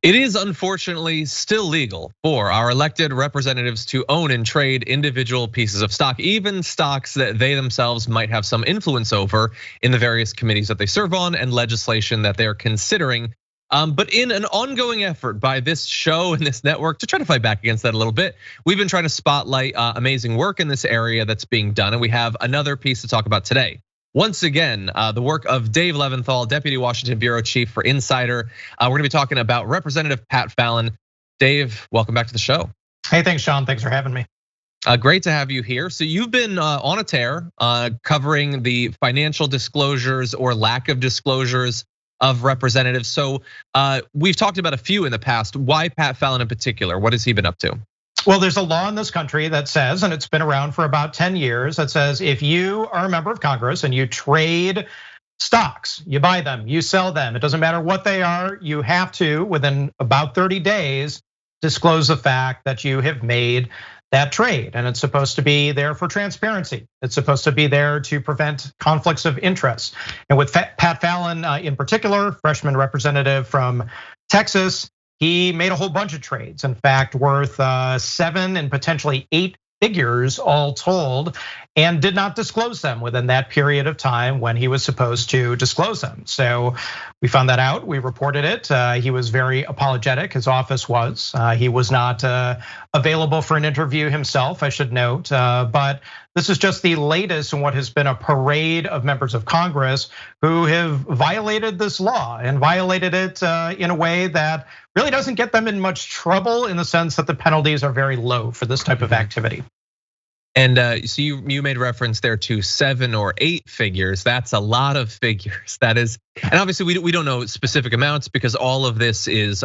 It is unfortunately still legal for our elected representatives to own and trade individual pieces of stock, even stocks that they themselves might have some influence over in the various committees that they serve on and legislation that they're considering. But in an ongoing effort by this show and this network to try to fight back against that a little bit, we've been trying to spotlight amazing work in this area that's being done. And we have another piece to talk about today. Once again, the work of Dave Levinthal, Deputy Washington Bureau Chief for Insider. We're gonna be talking about Representative Pat Fallon. Dave, welcome back to the show. Hey, thanks, Sean. Thanks for having me. Great to have you here. So you've been on a tear covering the financial disclosures or lack of disclosures of representatives. So we've talked about a few in the past. Why Pat Fallon in particular? What has he been up to? Well, there's a law in this country that says, and it's been around for about 10 years, that says if you are a member of Congress and you trade stocks, you buy them, you sell them, it doesn't matter what they are, you have to, within about 30 days, disclose the fact that you have made that trade. And it's supposed to be there for transparency. It's supposed to be there to prevent conflicts of interest. And with Pat Fallon in particular, freshman representative from Texas, he made a whole bunch of trades, in fact, worth 7 and potentially 8 figures all told, and did not disclose them within that period of time when he was supposed to disclose them. So we found that out, we reported it. He was very apologetic, his office was. He was not available for an interview himself, I should note. But this is just the latest in what has been a parade of members of Congress who have violated this law and violated it in a way that really doesn't get them in much trouble, in the sense that the penalties are very low for this type of activity. And so you made reference there to 7 or 8 figures. That's a lot of figures. That is, and obviously we don't know specific amounts because all of this is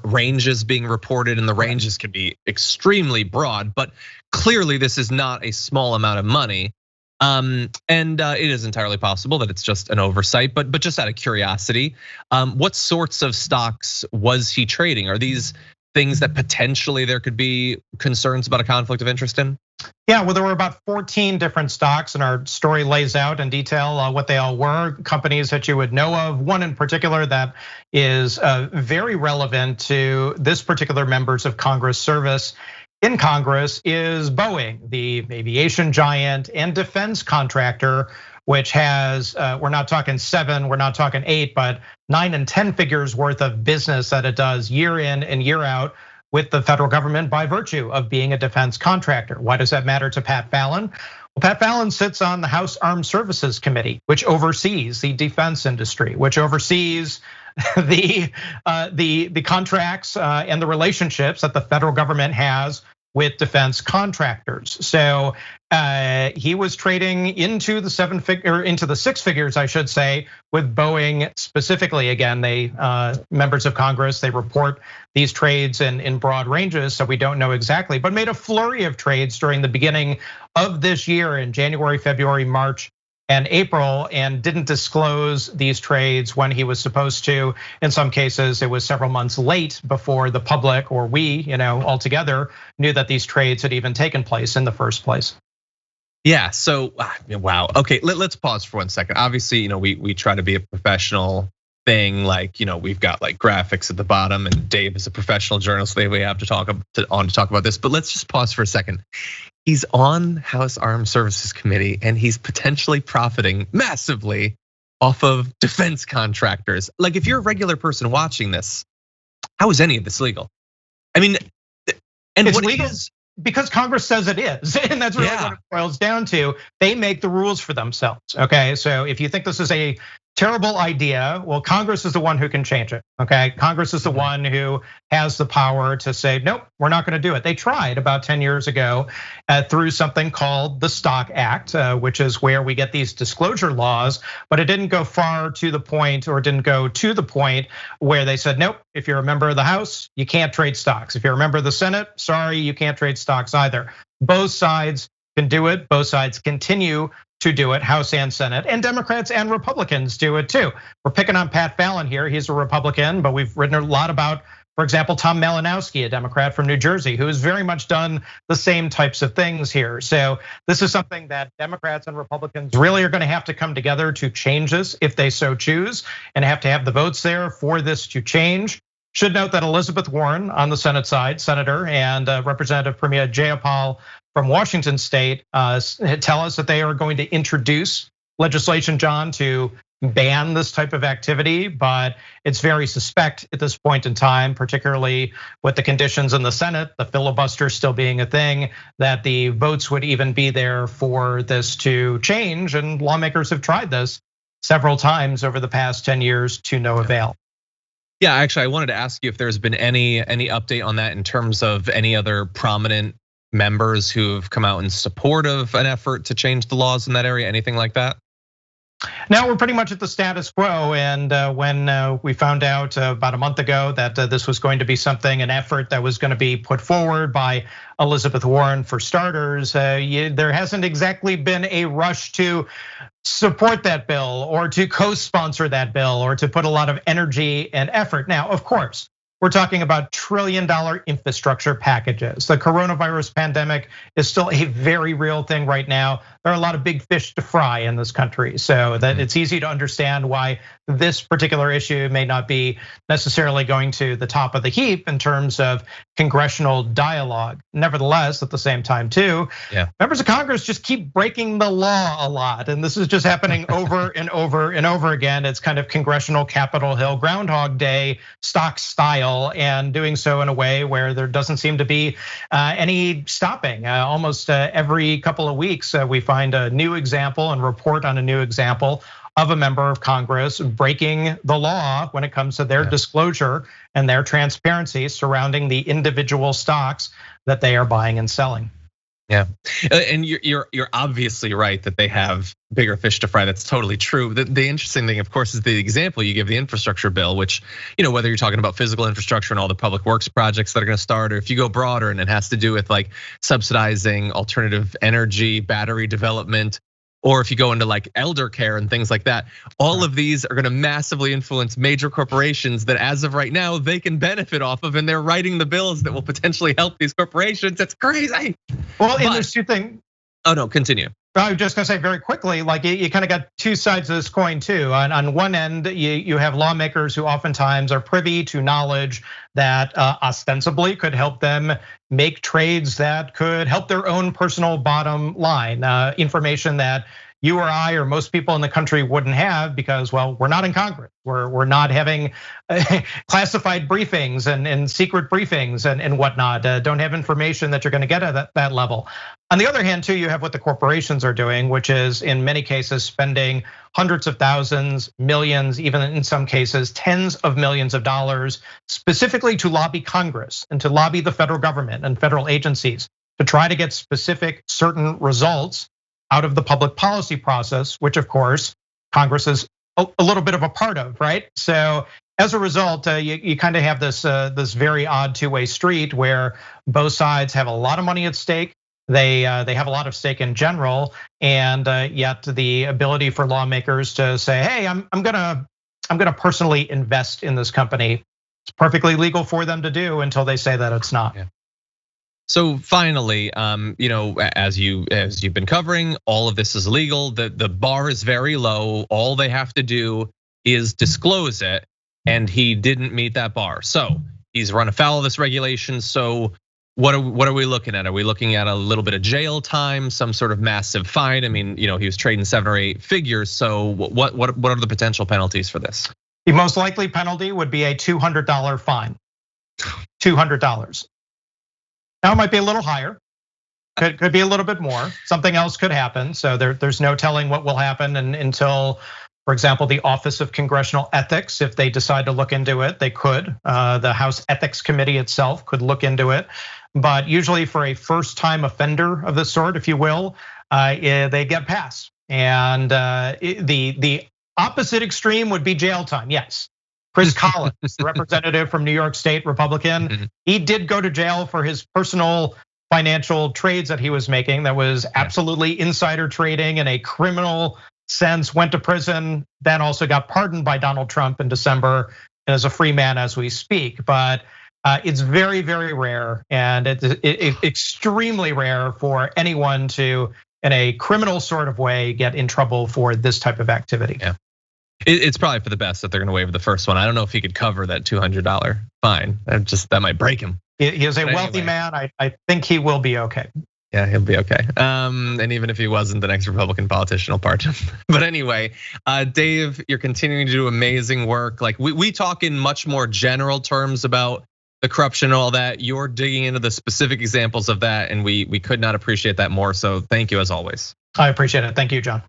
ranges being reported, and the ranges can be extremely broad. But clearly, this is not a small amount of money, and it is entirely possible that it's just an oversight. But just out of curiosity, what sorts of stocks was he trading? Are these things that potentially there could be concerns about a conflict of interest in? Yeah, well, there were about 14 different stocks, and our story lays out in detail what they all were, companies that you would know of. One in particular that is very relevant to this particular members of Congress service in Congress is Boeing, the aviation giant and defense contractor, which has, we're not talking 7, we're not talking 8, but 9 and 10 figures worth of business that it does year in and year out with the federal government by virtue of being a defense contractor. Why does that matter to Pat Fallon? Well, Pat Fallon sits on the House Armed Services Committee, which oversees the defense industry, which oversees the contracts and the relationships that the federal government has with defense contractors. So he was trading into the 6 figures, I should say, with Boeing specifically. Again, they members of Congress, they report these trades in broad ranges, so we don't know exactly, but made a flurry of trades during the beginning of this year in January, February, March, and April, and didn't disclose these trades when he was supposed to. In some cases, it was several months late before the public or we, altogether knew that these trades had even taken place in the first place. Yeah, so wow. Okay, let's pause for 1 second. Obviously, we try to be a professional thing, like we've got like graphics at the bottom, and Dave is a professional journalist. So we have to talk about this. But let's just pause for a second. He's on House Armed Services Committee, and he's potentially profiting massively off of defense contractors. Like, if you're a regular person watching this, how is any of this legal? I mean, and it's what legal is, because Congress says it is, and that's really what it boils down to. They make the rules for themselves. Okay, so if you think this is a terrible idea, well, Congress is the one who can change it, okay? Congress is the one who has the power to say, nope, we're not gonna do it. They tried about 10 years ago through something called the Stock Act, which is where we get these disclosure laws, but it didn't go far to the point, or didn't go to the point where they said, nope, if you're a member of the House, you can't trade stocks. If you're a member of the Senate, sorry, you can't trade stocks either. Both sides can do it, both sides continue to do it, House and Senate, and Democrats and Republicans do it too. We're picking on Pat Fallon here, he's a Republican, but we've written a lot about, for example, Tom Malinowski, a Democrat from New Jersey, who has very much done the same types of things here. So this is something that Democrats and Republicans really are gonna have to come together to change this if they so choose, and have to have the votes there for this to change. Should note that Elizabeth Warren on the Senate side, Senator, and Representative Premier Jayapal from Washington State tell us that they are going to introduce legislation, John, to ban this type of activity, but it's very suspect at this point in time, particularly with the conditions in the Senate, the filibuster still being a thing, that the votes would even be there for this to change. And lawmakers have tried this several times over the past 10 years to no avail. Yeah, actually, I wanted to ask you if there's been any update on that in terms of any other prominent members who have come out in support of an effort to change the laws in that area, anything like that? Now we're pretty much at the status quo, and when we found out about a month ago that this was going to be an effort that was going to be put forward by Elizabeth Warren for starters, there hasn't exactly been a rush to support that bill or to co-sponsor that bill or to put a lot of energy and effort. Now, of course, we're talking about trillion-dollar infrastructure packages. The coronavirus pandemic is still a very real thing right now. There are a lot of big fish to fry in this country, so that it's easy to understand why this particular issue may not be necessarily going to the top of the heap in terms of congressional dialogue. Nevertheless, at the same time too, members of Congress just keep breaking the law a lot. And this is just happening over and over and over again. It's kind of congressional Capitol Hill Groundhog Day stock style, and doing so in a way where there doesn't seem to be any stopping. Almost every couple of weeks, we find a new example and report on a new example of a member of Congress breaking the law when it comes to their disclosure and their transparency surrounding the individual stocks that they are buying and selling. Yeah, and you're obviously right that they have bigger fish to fry. That's totally true. The interesting thing, of course, is the example you give, the infrastructure bill, which, whether you're talking about physical infrastructure and all the public works projects that are going to start, or if you go broader and it has to do with like subsidizing alternative energy, battery development, or if you go into like elder care and things like that, all of these are gonna massively influence major corporations that as of right now, they can benefit off of, and they're writing the bills that will potentially help these corporations. That's crazy. Well, and there's two things. Oh no, continue. I was just gonna say very quickly, like you kind of got two sides of this coin too. On one end, you have lawmakers who oftentimes are privy to knowledge that ostensibly could help them make trades that could help their own personal bottom line, information that you or I or most people in the country wouldn't have because, well, we're not in Congress. We're not having classified briefings and secret briefings and whatnot. Don't have information that you're going to get at that level. On the other hand, too, you have what the corporations are doing, which is in many cases spending hundreds of thousands, millions, even in some cases tens of millions of dollars, specifically to lobby Congress and to lobby the federal government and federal agencies to try to get specific certain results out of the public policy process, which of course Congress is a little bit of a part of, right? So as a result, you kind of have this very odd two-way street where both sides have a lot of money at stake. They have a lot of stake in general, and yet the ability for lawmakers to say, "Hey, I'm gonna personally invest in this company." It's perfectly legal for them to do until they say that it's not. Yeah. So finally, as you've been covering, all of this is legal. The bar is very low. All they have to do is disclose it, and he didn't meet that bar. So he's run afoul of this regulation. So what are we looking at? Are we looking at a little bit of jail time, some sort of massive fine? I mean, he was trading 7 or 8 figures. So what are the potential penalties for this? The most likely penalty would be a $200 fine. $200. Now it might be a little higher, could be a little bit more. Something else could happen. So there's no telling what will happen until, for example, the Office of Congressional Ethics, if they decide to look into it, they could. The House Ethics Committee itself could look into it. But usually for a first-time offender of this sort, if you will, they get passed. And the opposite extreme would be jail time, yes. Chris Collins, representative from New York State, Republican, he did go to jail for his personal financial trades that he was making. That was absolutely insider trading in a criminal sense, went to prison, then also got pardoned by Donald Trump in December and is a free man as we speak. But it's very, very rare, and it's extremely rare for anyone to, in a criminal sort of way, get in trouble for this type of activity. Yeah. It's probably for the best that they're going to waive the first one. I don't know if he could cover that $200 fine. That might break him. He is a wealthy man. I think he will be okay. Yeah, he'll be okay. And even if he wasn't, the next Republican politician will pardon him. But anyway, Dave, you're continuing to do amazing work. Like we talk in much more general terms about the corruption and all that. You're digging into the specific examples of that, and we could not appreciate that more. So thank you as always. I appreciate it. Thank you, John.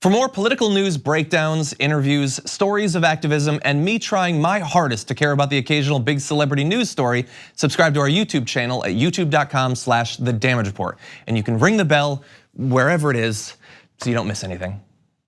For more political news breakdowns, interviews, stories of activism, and me trying my hardest to care about the occasional big celebrity news story, subscribe to our YouTube channel at youtube.com/thedamagereport. And you can ring the bell wherever it is so you don't miss anything.